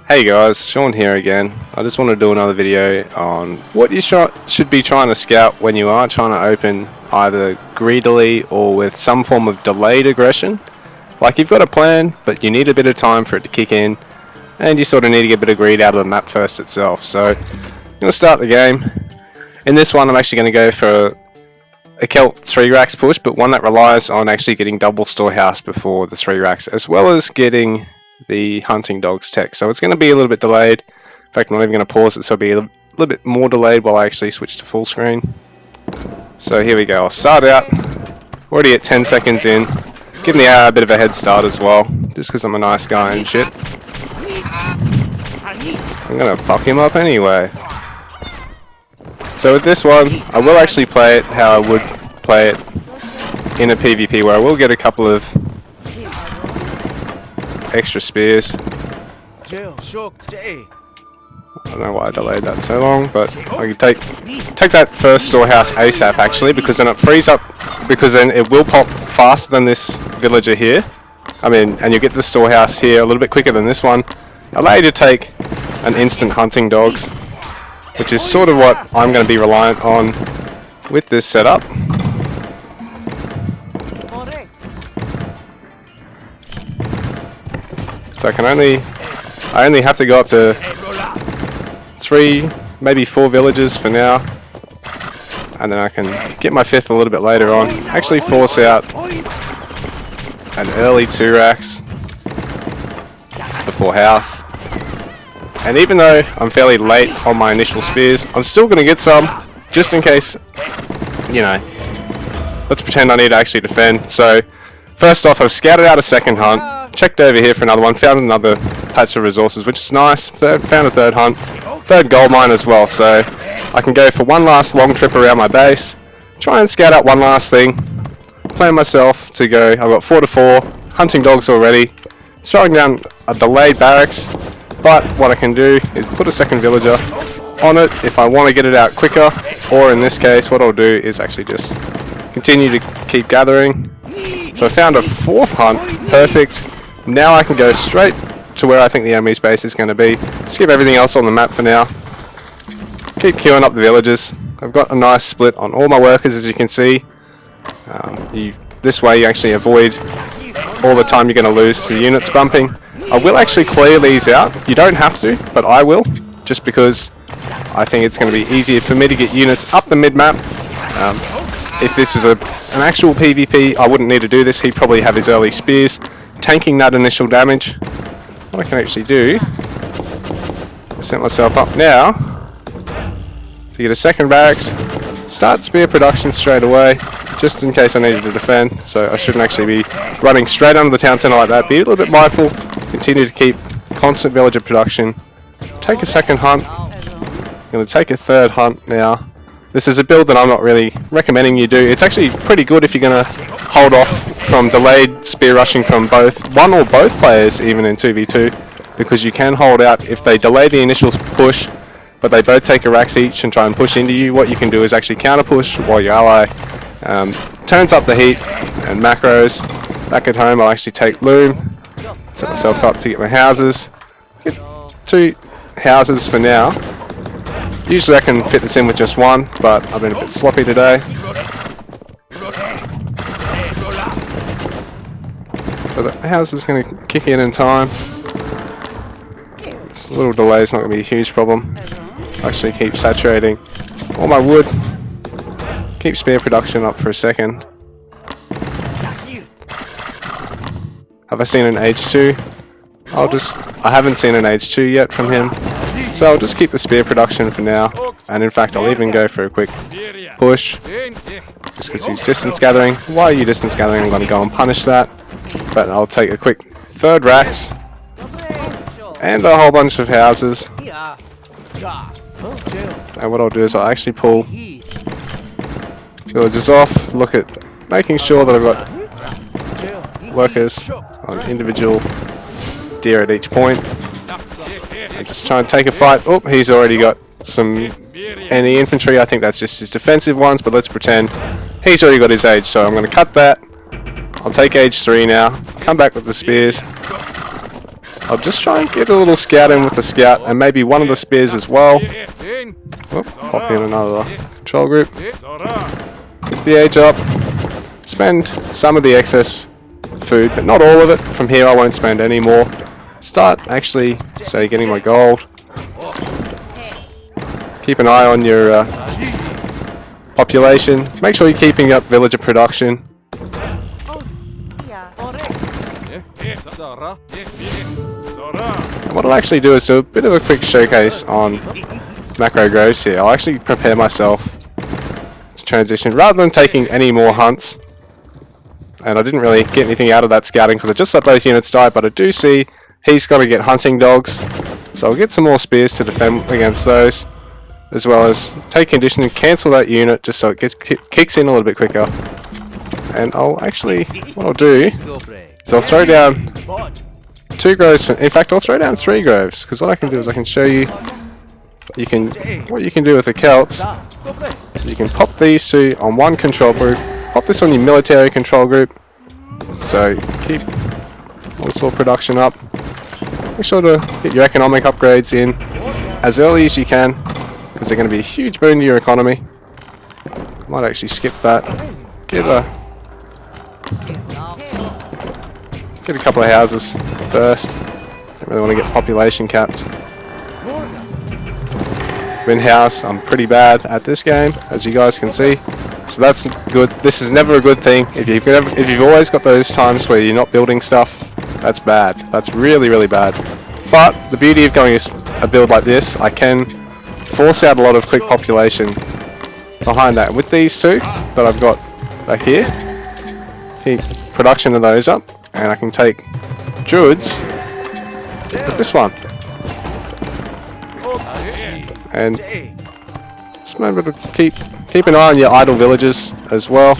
Hey guys, Sean here again. I just want to do another video on what you should be trying to scout when you are trying to open either greedily or with some form of delayed aggression. Like you've got a plan, but you need a bit of time for it to kick in, and you sort of need to get a bit of greed out of the map first itself. So I'm going to start the game. In this one I'm actually going to go for a Celt 3 racks push, but one that relies on actually getting double storehouse before the 3 racks, as well as getting the hunting dogs tech. So it's going to be a little bit delayed. In fact, I'm not even going to pause it, so it'll be a little bit more delayed while I actually switch to full screen. So here we go. I'll start out. Already at 10 seconds in. Giving the a bit of a head start as well, just because I'm a nice guy and shit. I'm going to fuck him up anyway. So with this one, I will actually play it how I would play it in a PvP, where I will get a couple of extra spears. I don't know why I delayed that so long, but I can take that first storehouse ASAP actually, because then it frees up, because then it will pop faster than this villager here. And you get the storehouse here a little bit quicker than this one. Allow you to take an instant hunting dogs, which is sort of what I'm going to be reliant on with this setup. So I only have to go up to 3, maybe 4 villages for now, and then I can get my 5th a little bit later on. Actually force out an early 2 racks before house. And even though I'm fairly late on my initial spears, I'm still going to get some, just in case, you know. Let's pretend I need to actually defend. So first off, I've scouted out a second hunt. Checked over here for another one, found another patch of resources, which is nice. Found a third hunt, third gold mine as well, so I can go for one last long trip around my base, try and scout out one last thing, plan myself to go. I've got 4 to 4, hunting dogs already, throwing down a delayed barracks, but what I can do is put a second villager on it if I want to get it out quicker, or in this case what I'll do is actually just continue to keep gathering. So I found a 4th hunt, perfect. Now I can go straight to where I think the enemy's base is going to be. Skip everything else on the map for now. Keep queuing up the villages. I've got a nice split on all my workers, as you can see. This way you actually avoid all the time you're going to lose to the units bumping. I will actually clear these out. You don't have to, but I will, just because I think it's going to be easier for me to get units up the mid-map. If this was an actual PvP, I wouldn't need to do this. He'd probably have his early spears tanking that initial damage. What I can actually do is set myself up now to get a second barracks, start spear production straight away, just in case I needed to defend. So I shouldn't actually be running straight under the town centre like that. Be a little bit mindful, continue to keep constant villager production. Take a second hunt. I'm going to take a third hunt now. This is a build that I'm not really recommending you do. It's actually pretty good if you're going to hold off from delayed spear rushing from one or both players, even in 2v2, because you can hold out if they delay the initial push, but they both take a racks each and try and push into you. What you can do is actually counter push while your ally turns up the heat and macros. Back at home I'll actually take loom, set myself up to get my houses. Get 2 houses for now. Usually I can fit this in with just one, but I've been a bit sloppy today. So the house is going to kick in time. This little delay is not going to be a huge problem. I actually keep saturating all my wood. Keep spear production up for a second. Have I seen an age 2? I haven't seen an age 2 yet from him. So I'll just keep the spear production for now, and in fact I'll even go for a quick push, just because he's distance gathering. While you're distance gathering I'm going to go and punish that, but I'll take a quick third racks, and a whole bunch of houses, and what I'll do is I'll actually pull villagers off, look at making sure that I've got workers on individual deer at each point. And just try and take a fight. Oh, he's already got some enemy infantry. I think that's just his defensive ones, but let's pretend he's already got his age, so I'm going to cut that. I'll take age 3 now, come back with the spears, I'll just try and get a little scout in with the scout and maybe one of the spears as well. Whoop, pop in another control group. Get the age up. Spend some of the excess food, but not all of it. From here I won't spend any more. Start actually, say, getting my gold. Keep an eye on your population. Make sure you're keeping up villager production. And what I'll actually do is do a bit of a quick showcase on macro groves here. I'll actually prepare myself to transition rather than taking any more hunts. And I didn't really get anything out of that scouting because I just let those units die, but I do see he's got to get hunting dogs. So I'll get some more spears to defend against those, as well as take condition and cancel that unit just so it kicks in a little bit quicker. And I'll actually, what I'll do is I'll throw down 2 groves. In fact, I'll throw down 3 groves, because what I can do is I can show you, what you can do with the Celts. You can pop these 2 on one control group, pop this on your military control group, so keep all this sort of production up. Make sure to get your economic upgrades in as early as you can, because they're going to be a huge boon to your economy. Might actually skip that. Get a couple of houses first. Don't really want to get population capped. Win house, I'm pretty bad at this game, as you guys can see. So that's good. This is never a good thing. If you've always got those times where you're not building stuff, that's bad. That's really, really bad. But the beauty of going a build like this, I can force out a lot of quick population behind that. With these 2 that I've got back here, keep production of those up, and I can take druids with this one. And just remember to keep an eye on your idle villages as well.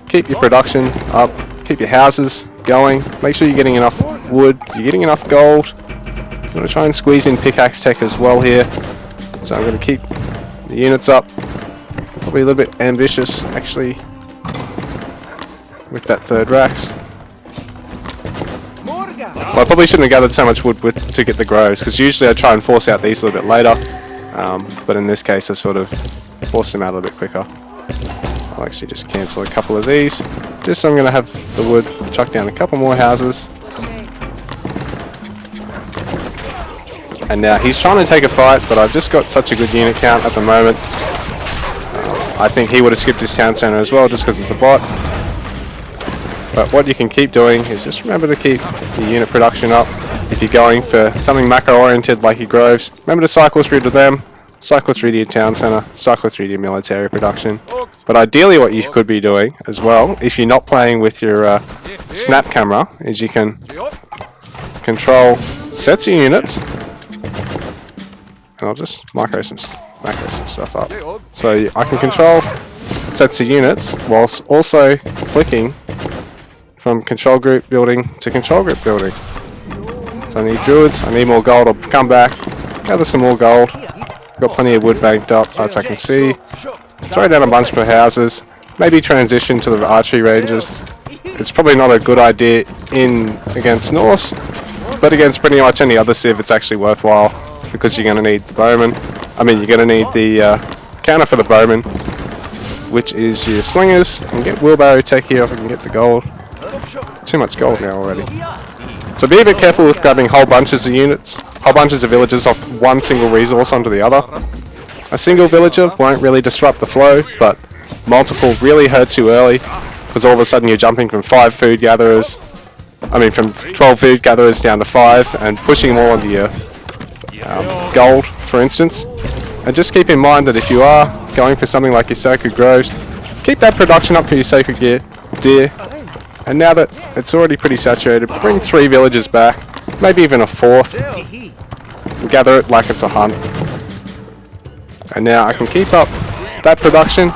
Keep your production up, keep your houses going, make sure you're getting enough wood, you're getting enough gold. I'm going to try and squeeze in pickaxe tech as well here. So I'm going to keep the units up. Probably a little bit ambitious actually with that 3rd rax. Well, I probably shouldn't have gathered so much wood to get the groves, because usually I try and force out these a little bit later. But in this case I've sort of forced them out a little bit quicker. I'll actually just cancel a couple of these, just so I'm going to have the wood chuck down a couple more houses. And now he's trying to take a fight, but I've just got such a good unit count at the moment. I think he would have skipped his town center as well, just because it's a bot. But what you can keep doing is just remember to keep your unit production up. If you're going for something macro oriented like your groves, remember to cycle through to them, cycle through to your town center, cycle through to your military production. But ideally what you could be doing as well, if you're not playing with your snap camera, is you can control sets of units. And I'll just macro some stuff up. So I can control sets of units whilst also flicking from control group building to control group building. So I need druids, I need more gold. I'll come back, gather some more gold. Got plenty of wood banked up as I can see. Throw down a bunch more houses. Maybe transition to the archery ranges. It's probably not a good idea in against Norse, but against pretty much any other civ it's actually worthwhile, because you're going to need the bowman. You're going to need the counter for the bowman, which is your slingers. I can get wheelbarrow tech here if I can get the gold. Too much gold now already. So be a bit careful with grabbing whole bunches of units, whole bunches of villagers off one single resource onto the other. A single villager won't really disrupt the flow, but multiple really hurts you early, because all of a sudden you're jumping from 5 food gatherers, from 12 food gatherers down to 5, and pushing them all onto your gold, for instance. And just keep in mind that if you are going for something like your Sacred Groves, keep that production up for your Sacred Deer. And now that it's already pretty saturated, bring 3 villagers back, maybe even a 4th, and gather it like it's a hunt. And now I can keep up that production,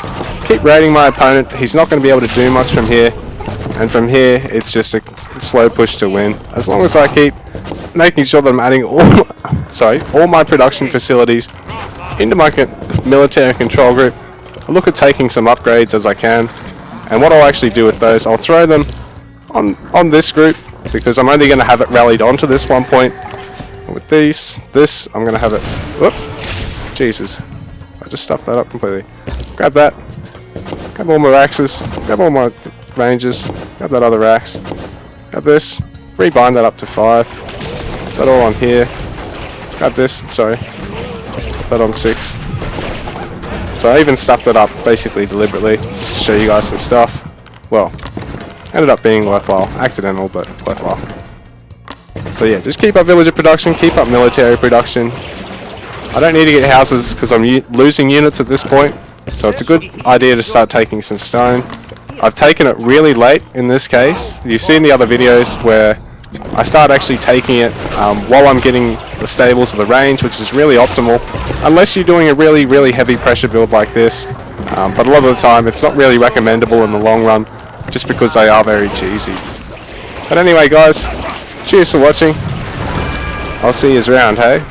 keep raiding my opponent. He's not going to be able to do much from here, and from here it's just a slow push to win. As long as I keep making sure that I'm adding all my production facilities into my military control group, I look at taking some upgrades as I can. And what I'll actually do with those, I'll throw them on this group, because I'm only going to have it rallied onto this one point. With this, I'm going to have it... Whoop! Jesus. I just stuffed that up completely. Grab that. Grab all my raxes. Grab all my ranges. Grab that other rax. Grab this. Rebind that up to 5. Put that all on here. Grab this. Sorry. Put that on 6. So I even stuffed it up basically deliberately just to show you guys some stuff. Well, ended up being worthwhile. Accidental, but worthwhile. So yeah, just keep up villager production, keep up military production. I don't need to get houses because I'm losing units at this point. So it's a good idea to start taking some stone. I've taken it really late in this case. You've seen the other videos where I start actually taking it while I'm getting the stables of the range, which is really optimal. Unless you're doing a really heavy pressure build like this. But a lot of the time it's not really recommendable in the long run, just because they are very cheesy. But anyway guys, cheers for watching. I'll see you around, hey?